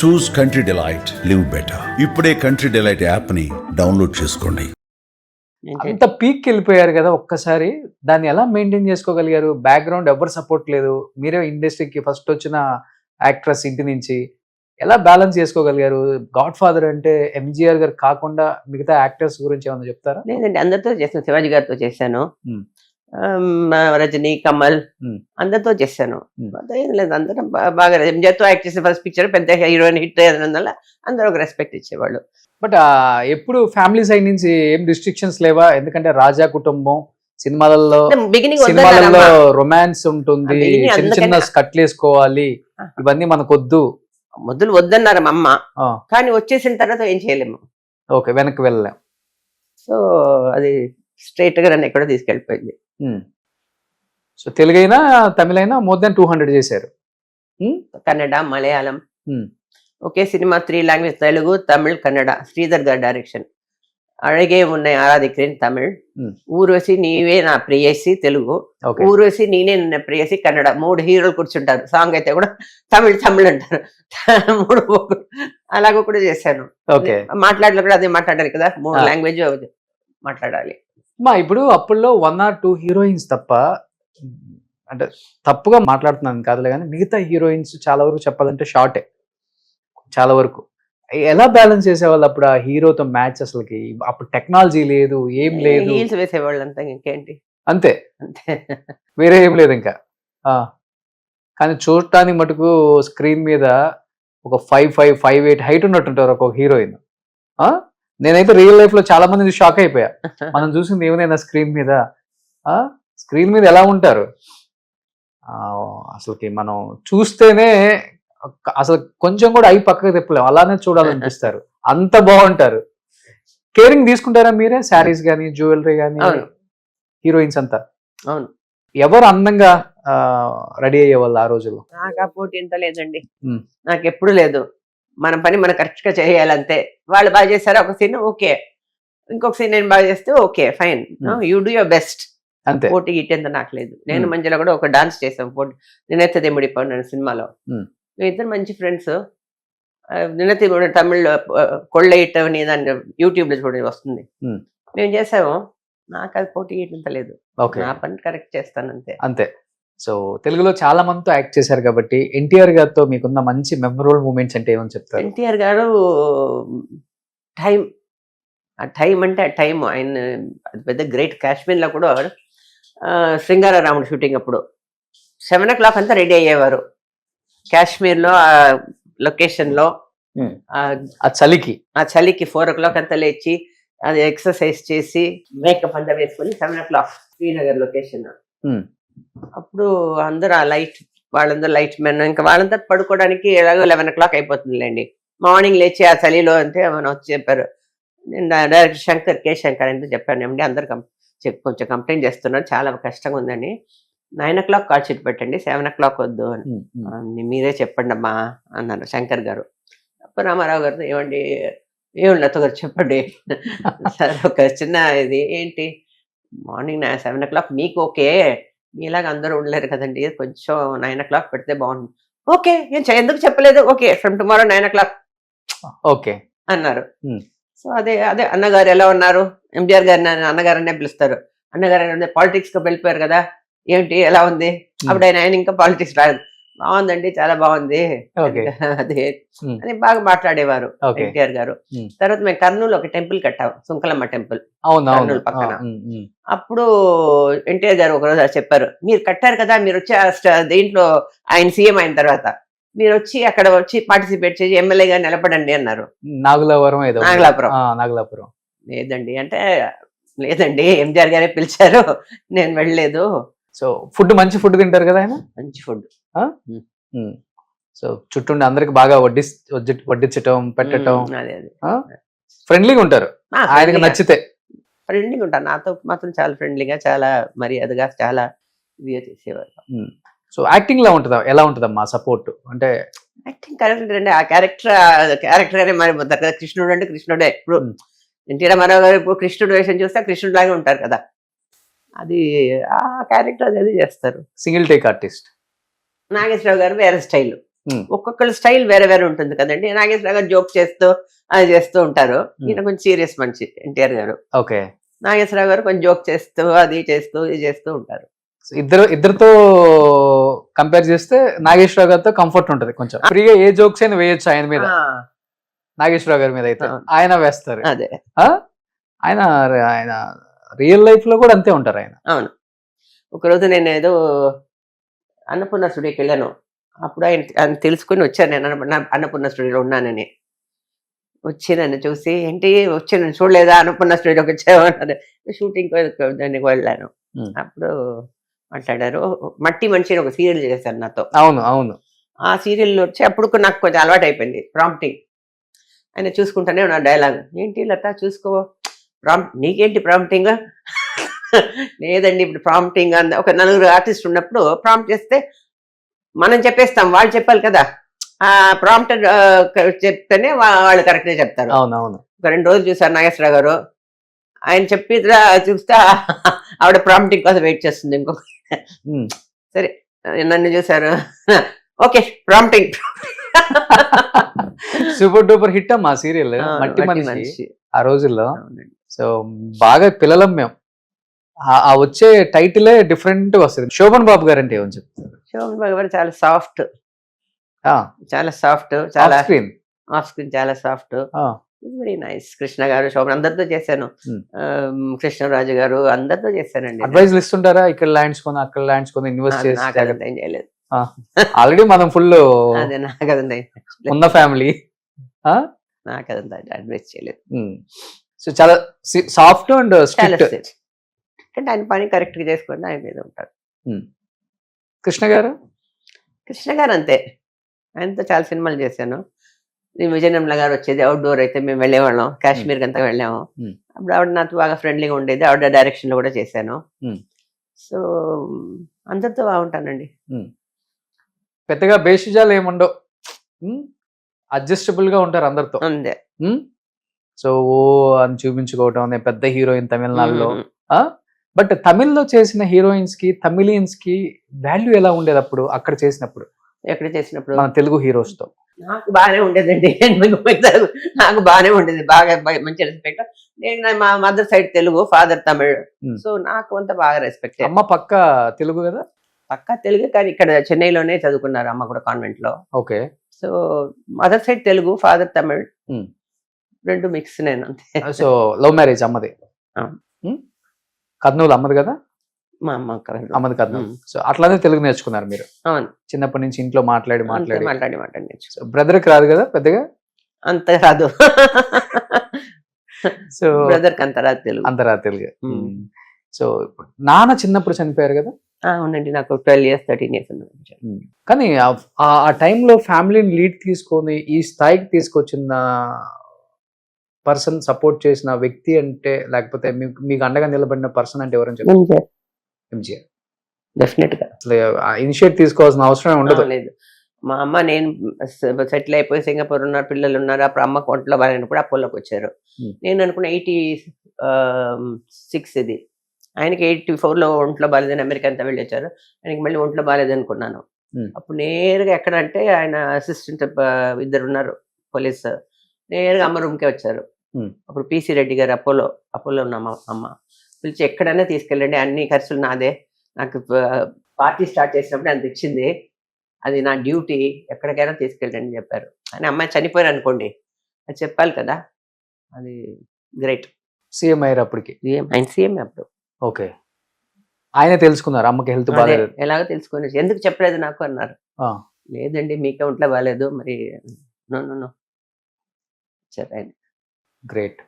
చూస్ country delight, live better. ఇప్పుడే country delight యాప్ని download చేసుకోండి. అంత పీక్ వెళ్ళిపోయారు కదా ఒక్కసారి, దాన్ని ఎలా మెయింటైన్ చేసుకోగలిగారు? బ్యాక్గ్రౌండ్ ఎవరు సపోర్ట్ లేదు, మీరే ఇండస్ట్రీకి ఫస్ట్ వచ్చిన యాక్ట్రెస్ ఇంటి నుంచి, ఎలా బ్యాలెన్స్ చేసుకోగలిగారు? గాడ్ ఫాదర్ అంటే ఎంజీఆర్ గారు కాకుండా మిగతా యాక్టర్స్ గురించి ఏమైనా చెప్తారా? లేదండి, అందరితో చేశాను. శివాజీ గారితో చేశాను, Hmm. రజనీ, కమల్, Hmm. అందరితో చేశాను. Hmm. అదేం లేదు, అందరం బాగా ఎంజాయ్తో యాక్ట్ చేసిన ఫస్ట్ పిక్చర్ పెద్ద హీరోయిన్ హిట్ అయినందువల్ల అందరూ ఒక రెస్పెక్ట్ ఇచ్చేవాళ్ళు. బట్ ఎప్పుడు ఫ్యామిలీ సైడ్ నుంచి ఏం రిస్ట్రిక్షన్స్ లేవా? ఎందుకంటే రాజా కుటుంబం సినిమాలలో సినిమాలలో రొమాన్స్ ఉంటుంది, చిన్న చిన్న స్కట్లు వేసుకోవాలి, ఇవన్నీ మనకొద్దు, మొదలు వద్దన్నారు మా అమ్మ. కానీ వచ్చేసిన తర్వాత ఏం చేయలేము. ఓకే, వెనక్కి వెళ్ళలేం. సో అది స్ట్రైట్ గా నన్ను ఎక్కడో తీసుకెళ్ళిపోయింది. సో తెలుగైనా తమిళైనా మోర్ దాన్ 200 చేశారు. కన్నడ, మలయాళం, ఒకే సినిమా 3 లాంగ్వేజ్, తెలుగు, తమిళ్, కన్నడ. శ్రీధర్ గారి డైరెక్షన్. అழగే ఉన్నాయి ఆరాధిక్రేన్ తమిళ్, ఊర్వశి నీవే నా ప్రేయసి తెలుగు, ఊర్వశి నేనే నిన్న ప్రేయసి కన్నడ. 3 హీరోలు కూర్చుంటారు, సాంగ్ అయితే కూడా తమిళ్ తమిళ్ అంటారు. 3 అలాగ కూడా చేశాను. మాట్లాడలే కూడా అదే మాట్లాడాలి కదా, 3 లాంగ్వేజ్ మాట్లాడాలి. ఇప్పుడు అప్పుల్లో 1 or 2 హీరోయిన్స్ తప్ప, అంటే తప్పుగా మాట్లాడుతున్నాను కాదులే కానీ, మిగతా హీరోయిన్స్ చాలా వరకు చెప్పాలంటే షార్టే చాలా వరకు. ఎలా బ్యాలెన్స్ చేసేవాళ్ళు అప్పుడు ఆ హీరోతో మ్యాచ్? అసలుకి అప్పుడు టెక్నాలజీ లేదు, ఏం లేదు, హీల్స్ వేసేవాళ్ళు అంతా, ఇంకేంటి, అంతే అంతే, వేరే ఏం లేదు ఇంకా. కానీ చూడటానికి మటుకు స్క్రీన్ మీద ఒక 5'5", 5'8" హైట్ ఉన్నట్టుంటారు ఒక్కొక్క హీరోయిన్. నేనైతే రియల్ లైఫ్ లో చాలా మంది షాక్ అయిపోయా. మనం చూసింది ఏమైనా స్క్రీన్ మీద, స్క్రీన్ మీద ఎలా ఉంటారు అసలుకి, మనం చూస్తేనే అసలు కొంచెం కూడా అయి పక్కకు తిప్పలేము, అలానే చూడాలనిపిస్తారు, అంత బాగుంటారు. కేరింగ్ తీసుకుంటారా మీరే? శారీస్ గానీ, జ్యువెలరీ గానీ, హీరోయిన్స్ అంతా? అవును. ఎవరు అందంగా రెడీ అయ్యేవాళ్ళు ఆ రోజుల్లో? నాకు ఆ పోటీ ఎంత లేదండి, నాకు ఎప్పుడు లేదు. మన పని మనం కరెక్ట్ గా చేయాలంతే. వాళ్ళు బాగా చేస్తారా ఒక సీన్, ఓకే, ఇంకొక సీన్ నేను బాగా చేస్తే okay, fine, you do your best. అంతే, పోటీ ఇటేంత నాకు లేదు. నేను మంచిలో కూడా ఒక డాన్స్ చేసాం, పోటీ నేనైతే దేముడిపోయినాను సినిమాలో. మేమిద్దరు మంచి ఫ్రెండ్స్. నిన్నతి తమిళ్ కొళ్ళయిట్ అని దాన్ని యూట్యూబ్ లో చూడండి వస్తుంది, మేము చేసాము. నాకు అది పోటీ ఇటంత లేదు, నా పని కరెక్ట్ చేస్తాను అంతే. అంతే. సో తెలుగులో చాలా మందితో యాక్ట్ చేశారు కాబట్టి, ఎన్టీఆర్ గారితో మీకున్న మంచి మెమరబుల్ మూమెంట్స్ అంటే ఏమని చెప్తారు? ఎన్టీఆర్ గారు టైం, ఆ టైం అంటే ఆ టైం, ఆయన అది పెద్ద గ్రేట్. కాశ్మీర్లో కూడా శృంగారారాముడు షూటింగ్ అప్పుడు 7 o'clock అంతా రెడీ అయ్యేవారు కాశ్మీర్లో, ఆ లొకేషన్లో. ఆ చలికి 4 o'clock అంతా లేచి అది ఎక్సర్సైజ్ చేసి మేకప్ అంతా వేసుకొని 7 o'clock శ్రీనగర్ లొకేషన్. అప్పుడు అందరూ ఆ లైట్, వాళ్ళందరూ లైట్ మెన్, ఇంకా వాళ్ళంతా పడుకోవడానికి ఎలాగో 11 o'clock అయిపోతుందిలేండి. మార్నింగ్ లేచి ఆ చలిలో అంటే మనం వచ్చి చెప్పారు. నేను డైరెక్టర్ కే శంకర్ అంటే చెప్పాను, ఏమండి అందరు కొంచెం కంప్లైంట్ చేస్తున్నారు, చాలా కష్టంగా ఉందని. 9 o'clock కాల్ షీట్ పెట్టండి, 7 o'clock వద్దు అని మీరే చెప్పండి అమ్మా అన్నారు శంకర్ గారు. అప్పుడు రామారావు గారు, ఏమండి ఏముండతో గారు చెప్పండి సార్, ఒక చిన్న ఇది ఏంటి, మార్నింగ్ 7 o'clock మీకు ఓకే, మీలాగా అందరూ ఉండలేరు కదండి, కొంచెం 9 o'clock పెడితే బాగుంటుంది. ఓకే, నేను ఎందుకు చెప్పలేదు, okay from tomorrow 9 o'clock okay అన్నారు. సో అదే అన్నగారు ఎలా ఉన్నారు, ఎంజీఆర్ గారిని అన్నగారు అనే పిలుస్తారు. అన్నగారు పాలిటిక్స్ కి వెళ్ళిపోయారు కదా, ఏంటి ఎలా ఉంది, అప్పుడు ఆయన ఇంకా పాలిటిక్స్ రాదు, బాగుందండి చాలా బాగుంది అదే అని బాగా మాట్లాడేవారు ఎన్టీఆర్ గారు. తర్వాత మేము కర్నూలు ఒక టెంపుల్ కట్టాము, సుంకలమ్మ టెంపుల్, కర్నూలు పక్కన. అప్పుడు ఎన్టీఆర్ గారు ఒకరోజు చెప్పారు, మీరు కట్టారు కదా, మీరు వచ్చి దీంట్లో ఆయన సీఎం అయిన తర్వాత మీరు వచ్చి అక్కడ వచ్చి పార్టిసిపేట్ చేసి ఎమ్మెల్యేగా నిలబడండి అన్నారు. నాగలాపురం లేదండి అంటే, లేదండి ఎంజీఆర్ గారే పిలిచారు, నేను వెళ్ళలేదు. సో ఫుడ్, మంచి ఫుడ్ తింటారు కదా ఆయన? మంచి ఫుడ్. సో చుట్టూ అందరికి బాగా వడ్డించటం, పెట్టడం, ఫ్రెండ్లీగా ఉంటారు. ఆయనకు నచ్చితే ఫ్రెండ్లీగా ఉంటారు, నాతో మాత్రం చాలా ఫ్రెండ్లీగా, చాలా మర్యాదగా, చాలా ఇదిగా చేసేవారు. సో యాక్టింగ్ లా ఉంటుందా, ఎలా ఉంటుందమ్మా సపోర్ట్? అంటే యాక్టింగ్ కరెక్ట్ అండి, ఆ క్యారెక్టర్ మరి కదా, కృష్ణుడు అంటే కృష్ణుడే. ఇప్పుడు ఎన్టీ రామారావు గారు ఇప్పుడు కృష్ణుడు వేషం చూస్తే కృష్ణుడు లాగే ఉంటారు కదా, అది ఆ క్యారెక్టర్ అది చేస్తారు. Single take artist. నాగేశ్వరరావు గారు వేరే స్టైల్, ఒక్కొక్కళ్ళ స్టైల్ వేరే వేరే ఉంటుంది కదండి. నాగేశ్వరరావు గారు జోక్ చేస్తూ అది చేస్తూ ఉంటారు. ఈయన కొంచెం సీరియస్ మనిషి ఎన్టీఆర్ గారు. ఓకే. నాగేశ్వరరావు గారు కొంచెం జోక్ చేస్తూ అది చేస్తూ ఇది చేస్తూ ఉంటారు. ఇద్దరితో కంపేర్ చేస్తే నాగేశ్వరరావు గారితో కంఫర్ట్ ఉంటది కొంచెం. ఫ్రీగా ఏ జోక్స్ అయినా వేయొచ్చు ఆయన మీద. నాగేశ్వరరావు గారి మీద అయితే ఆయన వేస్తారు. అదే ఆయన ఆయన రియల్ లైఫ్ లో కూడా అంతే ఉంటారు ఆయన. అవును. ఒకరోజు నేను ఏదో అన్నపూర్ణ స్టూడియోకి వెళ్ళాను. అప్పుడు ఆయన తెలుసుకుని వచ్చాను, నేను అన్నపూర్ణ స్టూడియోలో ఉన్నానని. వచ్చి నన్ను చూసి, ఏంటి వచ్చి నన్ను చూడలేదా, అన్నపూర్ణ స్టూడియోకి వచ్చామన్నారు. షూటింగ్ దానికి వెళ్ళాను. అప్పుడు మాట్లాడారు. మట్టి మనిషి ఒక సీరియల్ చేశాను నాతో. అవును అవును. ఆ సీరియల్లో వచ్చి అప్పుడు నాకు కొంచెం అలవాటు అయిపోయింది ప్రాంప్టింగ్. ఆయన చూసుకుంటానే నా డైలాగ్, ఏంటి లత చూసుకో నీకేంటి ప్రాంప్టింగ్? లేదండి ఇప్పుడు ప్రాంప్టింగ్ అన్న ఒక 4 ఆర్టిస్ట్ ఉన్నప్పుడు ప్రాంప్ట్ చేస్తే మనం చెప్పేస్తాం, వాళ్ళు చెప్పాలి కదా. ఆ ప్రాంప్ట్ చెప్తేనే వాళ్ళు కరెక్ట్గా చెప్తారు. అవునవును. ఒక 2 రోజులు చూసారు నాగేశ్వరరావు గారు. ఆయన చెప్పి చూస్తే ఆవిడ ప్రాంప్టింగ్ కోసం వెయిట్ చేస్తుంది ఇంకొక. సరే నన్ను చూసారు, okay prompting. Super duper hit అమ్మా సీరియల్ మట్టి మనిషి ఆ రోజుల్లో. సో బాగా పిల్లలం మేము. ఆ వచ్చే టైటిలే డిఫరెంట్ వస్తుంది. శోభన్ బాబు గారు అంటే ఏమని చెప్తారు? శోభన్ బాబు గారు చాలా సాఫ్ట్, చాలా సాఫ్ట్, చాలా ఆఫ్ స్క్రీన్ చాలా సాఫ్ట్, వెరీ నైస్. కృష్ణ గారు, శోభన్ అందరితో చేశాను. కృష్ణరాజు గారు అందరితో చేశానండి. అడ్వైజ్ ఇస్తుంటారా? ఇక్కడ ల్యాండ్స్ కొని అక్కడ ల్యాండ్స్ కొని ఇన్వెస్ట్ చేసి? నాకు అదంతా ఏం చేయలేదు. ఆల్రెడీ మనం ఫుల్ అదే నాకు అదంతా ఉన్న ఫ్యామిలీ. నాకు అదంతా అడ్వైజ్ చేయలేదు. సో చాలా సాఫ్ట్ అండ్ అంటే ఆయన పని కరెక్ట్ గా చేసుకుంటే ఆయన మీద ఉంటారు. కృష్ణ గారు? కృష్ణ గారు అంతే, ఆయనతో చాలా సినిమాలు చేశాను. విజయనిర్మల గారు వచ్చేది, అవుట్డోర్ అయితే మేము వెళ్ళేవాళ్ళం, కాశ్మీర్కి అంతా వెళ్ళాము. అప్పుడు ఆవిడ నాతో బాగా ఫ్రెండ్లీగా ఉండేది, ఆవిడ డైరెక్షన్ లో కూడా చేశాను. సో అందరితో బాగుంటానండి. పెద్దగా బేషిజాలు ఏముండవు, అడ్జస్టబుల్ గా ఉంటారు అందరితో. అంతే. సో ఓ అని చూపించుకోవటం, నేను పెద్ద హీరోయిన్ తమిళనాడులో. బట్ తమిళ్లో చేసిన హీరోయిన్స్ కి తమిళియన్స్ కి వాల్యూ ఎలా ఉండేది అప్పుడు అక్కడ చేసినప్పుడు? ఎక్కడ చేసినప్పుడు మన తెలుగు హీరోస్ తో నాకు బాగానే ఉండేదండి. నాకు బాగానే ఉండేది, బాగా మంచి రెస్పెక్ట్. నేను మా mother side Telugu, father Tamil. So నాకు అంత బాగా రెస్పెక్ట్. అమ్మ పక్క తెలుగు కదా? పక్కా తెలుగు, కానీ ఇక్కడ చెన్నైలోనే చదువుకున్నారు అమ్మ కూడా, కాన్వెంట్ లో. Okay. So mother side Telugu, father Tamil, 2 mix నేను అంతే. సో లవ్ మ్యారేజ్ అమ్మది? కర్నూలు అమ్మది కదా? మా అమ్మ అమ్మది కర్నూలు. సో అట్లానే తెలుగు నేర్చుకున్నారు మీరు? అవును. చిన్నప్పటి నుంచి ఇంట్లో మాట్లాడి నేర్చుకున్నాను. బ్రదర్ కి రాదు కదా పెద్దగా? అంత రాదు. సో బ్రదర్ కి అంత రాదు తెలుగు. అంత రాదు తెలుగు. సో నాన్న చిన్నప్పుడు చనిపోయారు కదా? అవునండి, నాకు 12 years 13 years ఉంది. కానీ ఆ టైంలో ఫ్యామిలీని లీడ్ తీసుకొని ఈ స్థాయికి తీసుకొచ్చిన పర్సన్, సపోర్ట్ చేసిన వ్యక్తి అంటే, లేకపోతే మీకు అండగా నిలబడిన పర్సన్ అంటే ఎవరని చెప్పారు? ఎంజీఆర్. డెఫినెట్ గా. అసలు ఇనిషియేట్ తీసుకోవాల్సిన అవసరం ఉండదు. లేదు. మా అమ్మ, నేను సెటిల్ అయిపోయి సింగపూర్ ఉన్నారు, పిల్లలు ఉన్నారు. అప్పుడు అమ్మ ఒంట్లో బాగాలేనప్పుడు అపోలోకి వచ్చారు. నేను అనుకున్న 86 ఇది, ఆయనకి 84లో ఒంట్లో బాగాలేదని అమెరికా అంతా వెళ్ళి వచ్చారు. ఆయనకి మళ్ళీ ఒంట్లో బాగాలేదు అనుకున్నాను. అప్పుడు నేరుగా ఎక్కడంటే ఆయన అసిస్టెంట్ 2 ఉన్నారు పోలీస్, నేరుగా అమ్మ రూమ్కే వచ్చారు. అప్పుడు పిసి రెడ్డి గారు అపోలో ఉన్న అమ్మ పిలిచి, ఎక్కడైనా తీసుకెళ్ళండి, అన్ని ఖర్చులు నాదే, నాకు పార్టీ స్టార్ట్ చేసినప్పుడు అంత ఇచ్చింది, అది నా డ్యూటీ, ఎక్కడికైనా తీసుకెళ్ళండి అని చెప్పారు. అని అమ్మాయి చనిపోయారు అనుకోండి, అది చెప్పాలి కదా, అది గ్రేట్. సీఎం అయ్యారు అప్పటికి? ఆయన సీఎం అప్పుడు. ఓకే. ఆయన తెలుసుకున్నారు అమ్మకి హెల్త్ బాగాలేదు? ఎలాగో తెలుసుకుని, ఎందుకు చెప్పలేదు నాకు అన్నారు. లేదండి మీకే ఒంట్లో బాగాలేదు, మరి నో సరే. గ్రేట్.